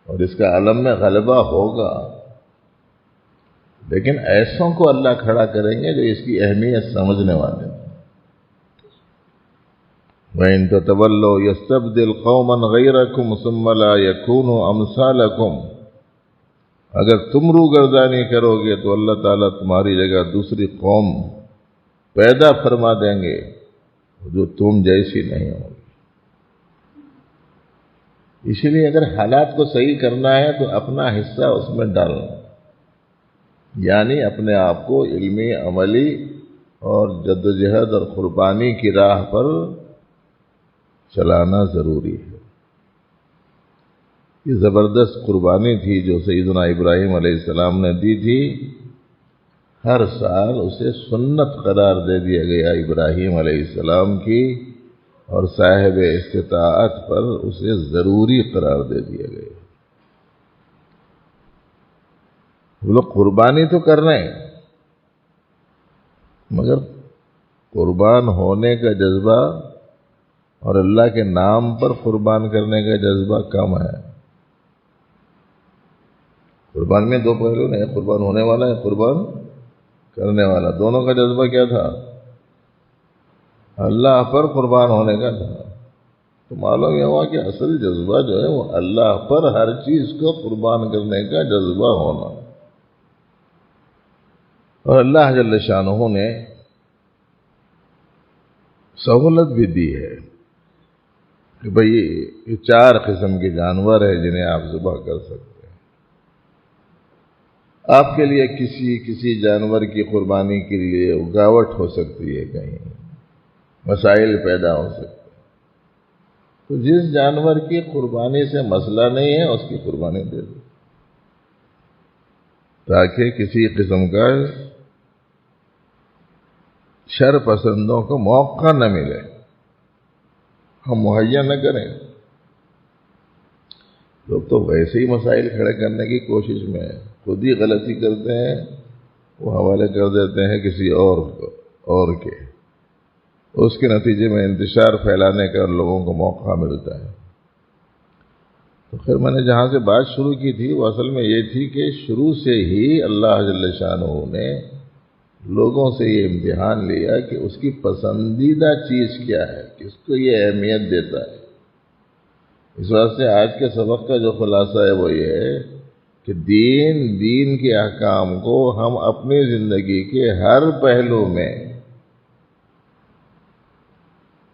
اور اس کا عالم میں غلبہ ہوگا، لیکن ایسوں کو اللہ کھڑا کریں گے جو اس کی اہمیت سمجھنے والے ہیں۔ وَإِن تَتَوَلَّوْا يَسْتَبْدِلْ قَوْمًا غَيْرَكُمْ ثُمَّ لَا يَكُونُوا أَمْثَالَكُمْ، اگر تم روگردانی کرو گے تو اللہ تعالیٰ تمہاری جگہ دوسری قوم پیدا فرما دیں گے جو تم جیسی نہیں ہوگی۔ اسی لیے اگر حالات کو صحیح کرنا ہے تو اپنا حصہ اس میں ڈالنا، یعنی اپنے آپ کو علمی، عملی اور جدوجہد اور قربانی کی راہ پر چلانا ضروری ہے۔ یہ زبردست قربانی تھی جو سیدنا ابراہیم علیہ السلام نے دی تھی، ہر سال اسے سنت قرار دے دیا گیا ابراہیم علیہ السلام کی، اور صاحب استطاعت پر اسے ضروری قرار دے دیا گیا۔ وہ لوگ قربانی تو کر رہے ہیں مگر قربان ہونے کا جذبہ اور اللہ کے نام پر قربان کرنے کا جذبہ کم ہے۔ قربان میں دو پہلو ہیں، قربان ہونے والا ہے، قربان کرنے والا، دونوں کا جذبہ کیا تھا؟ اللہ پر قربان ہونے کا تھا۔ تو معلوم یہ ہوا کہ اصل جذبہ جو ہے وہ اللہ پر ہر چیز کو قربان کرنے کا جذبہ ہونا، اور اللہ جل شانہ نے سہولت بھی دی ہے کہ بھئی یہ 4 قسم کے جانور ہیں جنہیں آپ ذبح کر سکتے ہیں۔ آپ کے لیے کسی جانور کی قربانی کے لیے رکاوٹ ہو سکتی ہے، کہیں مسائل پیدا ہو سکتے ہیں، تو جس جانور کی قربانی سے مسئلہ نہیں ہے اس کی قربانی دے دو، تاکہ کسی قسم کا شر پسندوں کو موقع نہ ملے، ہم مہیا نہ کریں۔ لوگ تو ویسے ہی مسائل کھڑے کرنے کی کوشش میں ہیں، خود ہی غلطی کرتے ہیں، وہ حوالے کر دیتے ہیں کسی اور کے، اس کے نتیجے میں انتشار پھیلانے کا لوگوں کو موقع ملتا ہے۔ تو خیر میں نے جہاں سے بات شروع کی تھی وہ اصل میں یہ تھی کہ شروع سے ہی اللہ جل شانہ نے لوگوں سے یہ امتحان لیا کہ اس کی پسندیدہ چیز کیا ہے، کس کو یہ اہمیت دیتا ہے۔ اس واسطے آج کے سبق کا جو خلاصہ ہے وہ یہ ہے کہ دین کے احکام کو ہم اپنی زندگی کے ہر پہلو میں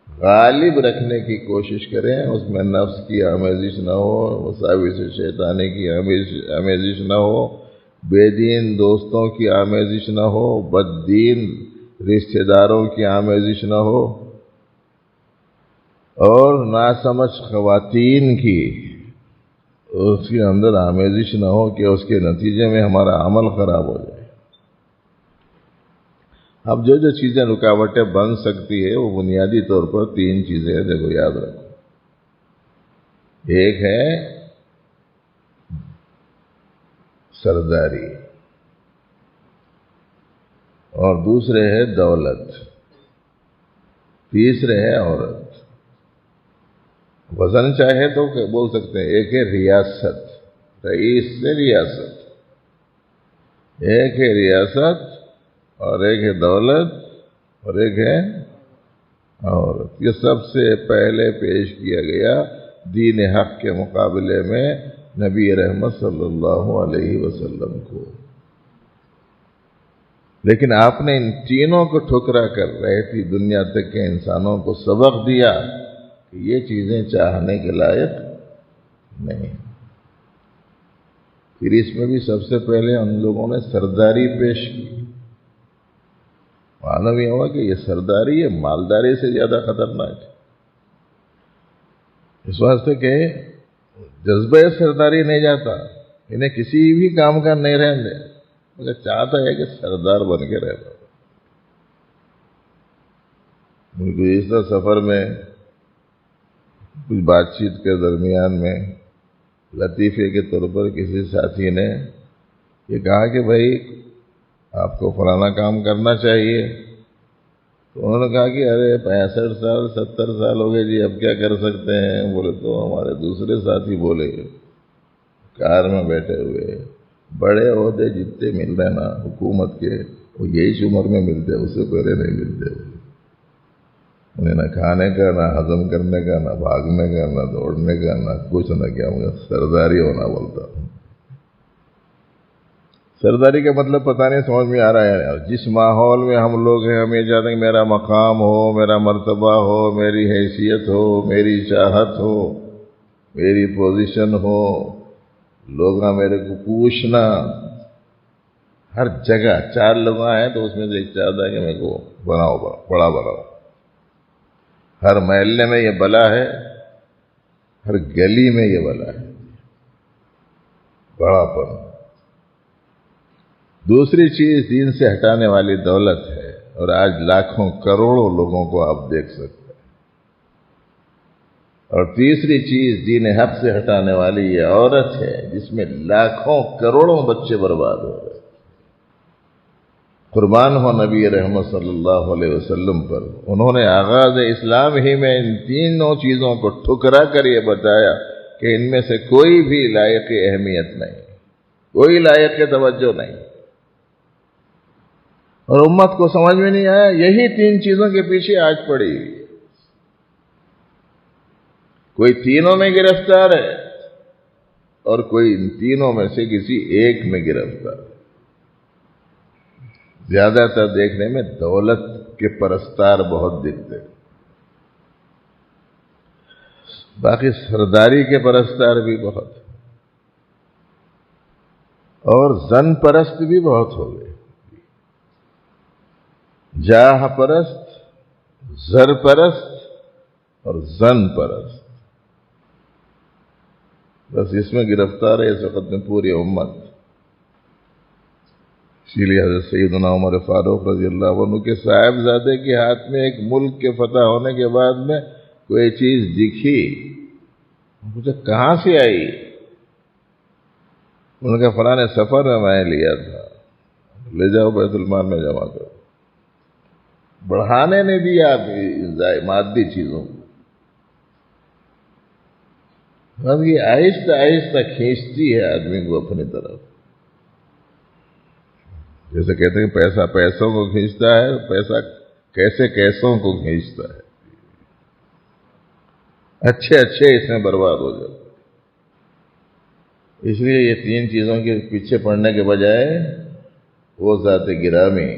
غالب رکھنے کی کوشش کریں، اس میں نفس کی آمیزش نہ ہو، وساوس شیطانی کی آمیزش نہ ہو، بے دین دوستوں کی آمیزش نہ ہو، بد دین رشتہ داروں کی آمیزش نہ ہو، اور ناسمجھ خواتین کی اس کے اندر آمیزش نہ ہو کہ اس کے نتیجے میں ہمارا عمل خراب ہو جائے۔ اب جو چیزیں رکاوٹیں بن سکتی ہے وہ بنیادی طور پر 3 چیزیں ہیں، دیکھو یاد رکھو۔ ایک ہے سرداری، اور دوسرے ہے دولت، تیسرے ہے عورت۔ وزن چاہے تو بول سکتے ہیں، ایک ہے ریاست، رئیس سے ریاست، ایک ہے ریاست اور ایک ہے دولت اور ایک ہے عورت۔ یہ سب سے پہلے پیش کیا گیا دین حق کے مقابلے میں نبی رحمت صلی اللہ علیہ وسلم کو، لیکن آپ نے ان تینوں کو ٹھکرا کر رہتی دنیا تک کے انسانوں کو سبق دیا کہ یہ چیزیں چاہنے کے لائق نہیں۔ پھر اس میں بھی سب سے پہلے ان لوگوں نے سرداری پیش کی۔ معلوم یہ ہوا کہ یہ سرداری یہ مالداری سے زیادہ خطرناک ہے، اس واسطے کہ جذبہ سرداری نہیں جاتا، انہیں کسی بھی کام کا نہیں رہنے دے، مگر چاہتا ہے کہ سردار بن کے رہتا۔ گزشتہ سفر میں کچھ بات چیت کے درمیان میں لطیفے کے طور پر کسی ساتھی نے یہ کہا کہ بھائی آپ کو فلانا کام کرنا چاہیے، تو انہوں نے کہا کہ ارے 65 سال 70 سال ہو گئے جی، اب کیا کر سکتے ہیں؟ بولے تو ہمارے دوسرے ساتھی بولے کار میں بیٹھے ہوئے بڑے عہدے جتنے مل رہے نا حکومت کے، وہ یہی عمر میں ملتے، اس سے پہلے نہیں ملتے. انہیں نہ کھانے کا، نہ ہضم کرنے کا، نہ بھاگنے کا، نہ دوڑنے کا، نہ کچھ نہ کیا. مجھے سرداری ہونا بولتا ہوں. سرداری کا مطلب پتہ نہیں سمجھ میں آ رہا ہے یار. جس ماحول میں ہم لوگ ہیں، ہم یہ چاہتے ہیں کہ میرا مقام ہو، میرا مرتبہ ہو، میری حیثیت ہو، میری چاہت ہو، میری پوزیشن ہو، لوگ نہ میرے کو پوچھنا. ہر جگہ 4 لوگ ہیں تو اس میں سے ایک چاہتا ہے کہ میرے کو بناؤ، بڑا بناؤ. ہر محلے میں یہ بلا ہے، ہر گلی میں یہ بلا ہے، بڑا پن. دوسری چیز دین سے ہٹانے والی دولت ہے، اور آج لاکھوں کروڑوں لوگوں کو آپ دیکھ سکتے ہیں. اور تیسری چیز دین حق سے ہٹانے والی یہ عورت ہے، جس میں لاکھوں کروڑوں بچے برباد ہو گئے. قربان ہو نبی رحمت صلی اللہ علیہ وسلم پر. انہوں نے آغاز اسلام ہی میں ان تینوں چیزوں کو ٹھکرا کر یہ بتایا کہ ان میں سے کوئی بھی لائق اہمیت نہیں، کوئی لائق توجہ نہیں. اور امت کو سمجھ میں نہیں آیا، یہی 3 چیزوں کے پیچھے آج پڑی. کوئی تینوں میں گرفتار ہے اور کوئی ان تینوں میں سے کسی ایک میں گرفتار. زیادہ تر دیکھنے میں دولت کے پرستار بہت دکھتے، باقی سرداری کے پرستار بھی بہت، اور زن پرست بھی بہت ہو گئے. جاہ پرست، زر پرست اور زن پرست، بس اس میں گرفتار ہے اس وقت میں پوری امت. اسی لیے حضرت سیدنا عمر فاروق رضی اللہ عنہ کے صاحبزادے کے ہاتھ میں ایک ملک کے فتح ہونے کے بعد میں کوئی چیز دکھی، مجھے کہاں سے آئی؟ ان کے فلاں سفر میں لیا تھا، لے جاؤ بیت المال میں جمع کرو. بڑھانے نہیں دیا مادی چیزوں کو، بس یہ آہستہ آہستہ کھینچتی ہے آدمی کو اپنی طرف. جیسے کہتے ہیں پیسہ پیسوں کو کھینچتا ہے، پیسہ کیسے کیسوں کو کھینچتا ہے. اچھے اس میں برباد ہو جاتے. اس لیے یہ 3 چیزوں کے پیچھے پڑنے کے بجائے وہ ذات گرامی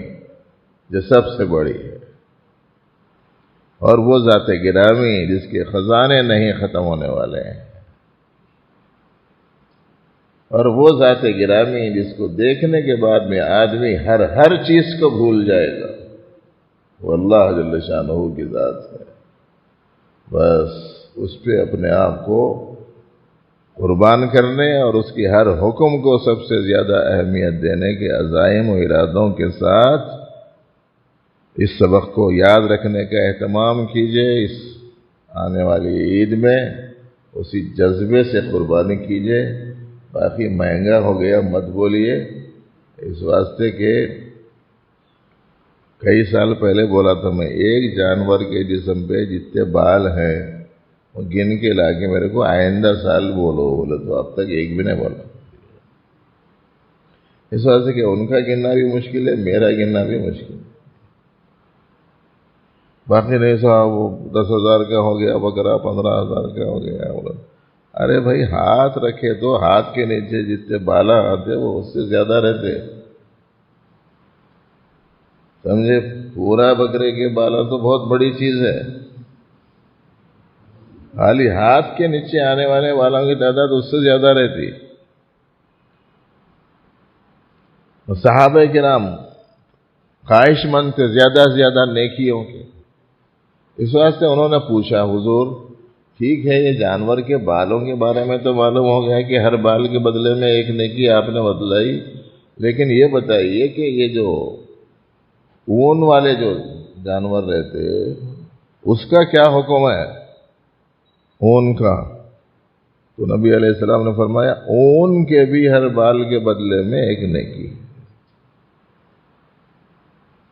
جو سب سے بڑی ہے، اور وہ ذات گرامی جس کے خزانے نہیں ختم ہونے والے ہیں، اور وہ ذات گرامی جس کو دیکھنے کے بعد میں آدمی ہر چیز کو بھول جائے گا، وہ اللہ جل شانہ کی ذات ہے. بس اس پہ اپنے آپ کو قربان کرنے اور اس کی ہر حکم کو سب سے زیادہ اہمیت دینے کے عزائم و ارادوں کے ساتھ اس سبق کو یاد رکھنے کا اہتمام کیجئے. اس آنے والی عید میں اسی جذبے سے قربانی کیجئے. باقی مہنگا ہو گیا مت بولیے، اس واسطے کہ کئی سال پہلے بولا تھا میں، ایک جانور کے جسم پہ جتنے بال ہیں وہ گن کے لا کے میرے کو آئندہ سال بولو. بولے تو اب تک ایک بھی نہیں بولا. اس واسطے کہ ان کا گننا بھی مشکل ہے، میرا گننا بھی مشکل ہے. باقی نہیں صاحب وہ 10,000 کا ہو گیا بکرا، 15,000 کا ہو گیا. بولا ارے بھائی ہاتھ رکھے تو ہاتھ کے نیچے جتنے بالا آتے وہ اس سے زیادہ رہتے، سمجھے؟ پورا بکرے کے بالا تو بہت بڑی چیز ہے، خالی ہاتھ کے نیچے آنے والے بالوں کی تعداد اس سے زیادہ رہتی. صحابہ کرام خواہش مند تھے زیادہ سے زیادہ نیکیوں کے. اس واسطے انہوں نے پوچھا حضور ٹھیک ہے یہ جانور کے بالوں کے بارے میں تو معلوم ہو گیا کہ ہر بال کے بدلے میں ایک نیکی آپ نے بتلائی، لیکن یہ بتائیے کہ یہ جو اون والے جو جانور رہتے اس کا کیا حکم ہے؟ اون کا، تو نبی علیہ السلام نے فرمایا اون کے بھی ہر بال کے بدلے میں ایک نیکی.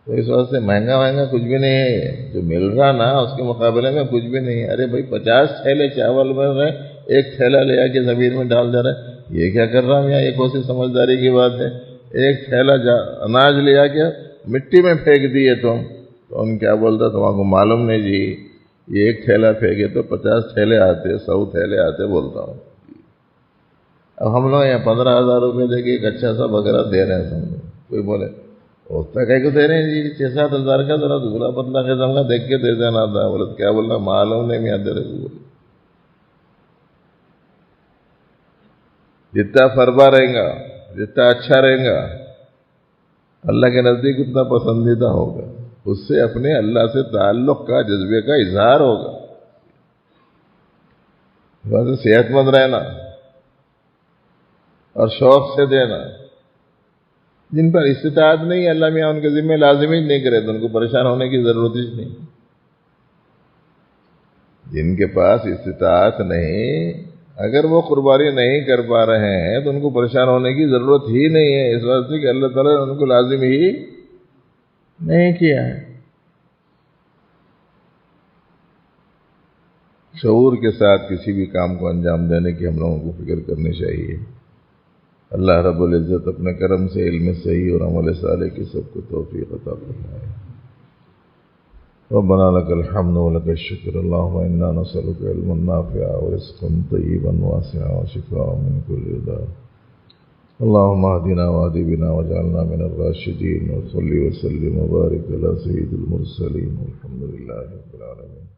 تو اس وجہ سے مہنگا کچھ بھی نہیں ہے، جو مل رہا نا اس کے مقابلے میں کچھ بھی نہیں ہے. ارے بھائی 50 تھیلے چاول میں رہے، ایک تھیلا لے آ کے زمین میں ڈال دے رہے، یہ کیا کر رہا ہوں یہاں؟ یہ کون سی سمجھداری کی بات ہے؟ ایک تھیلا اناج لے آ کے مٹی میں پھینک دیے تم. تو ان کیا بولتا تمہارے کو معلوم نہیں جی، یہ ایک تھیلا پھینکے تو 50 تھیلے آتے، 100 تھیلے آتے بولتا ہوں. اب ہم لوگ یہاں 15,000 روپے دے کے ایک اچھا سا بکرا دے رہے ہیں سمجھو. کوئی بولے ہوتا کہہ کو دے رہے ہیں جی 6-7 ہزار کا، ذرا دبلا پتلا قسم کا دیکھ کے دے دینا تھا. بولے کیا بولنا معلوم نہیں میں دے رہے. جتنا فرما رہے گا، جتنا اچھا رہے گا، اللہ کے نزدیک اتنا پسندیدہ ہوگا. اس سے اپنے اللہ سے تعلق کا جذبے کا اظہار ہوگا. بس صحت مند رہنا اور شوق سے دینا. جن پر استطاعت نہیں، اللہ میاں ان کے ذمہ لازمی نہیں کرے تو ان کو پریشان ہونے کی ضرورت ہی نہیں. جن کے پاس استطاعت نہیں، اگر وہ قربانی نہیں کر پا رہے ہیں تو ان کو پریشان ہونے کی ضرورت ہی نہیں ہے، اس وجہ سے کہ اللہ تعالیٰ نے ان کو لازم ہی نہیں کیا ہے. شعور کے ساتھ کسی بھی کام کو انجام دینے کی ہم لوگوں کو فکر کرنی چاہیے. اللہ رب العزت اپنے کرم سے علم صحیح اور عمل صالح کی سب کو توفیق عطا فرمائے. ربنا لك الحمد ولك الشكر اللهم إنا نسألك علما نافعا ورزقا طيبا واسعا وشفاء من كل داء. اللهم اهدنا واهد بنا واجعلنا من الراشدين. وصل وسلم وبارك على سيد المرسلين والحمد لله رب العالمين.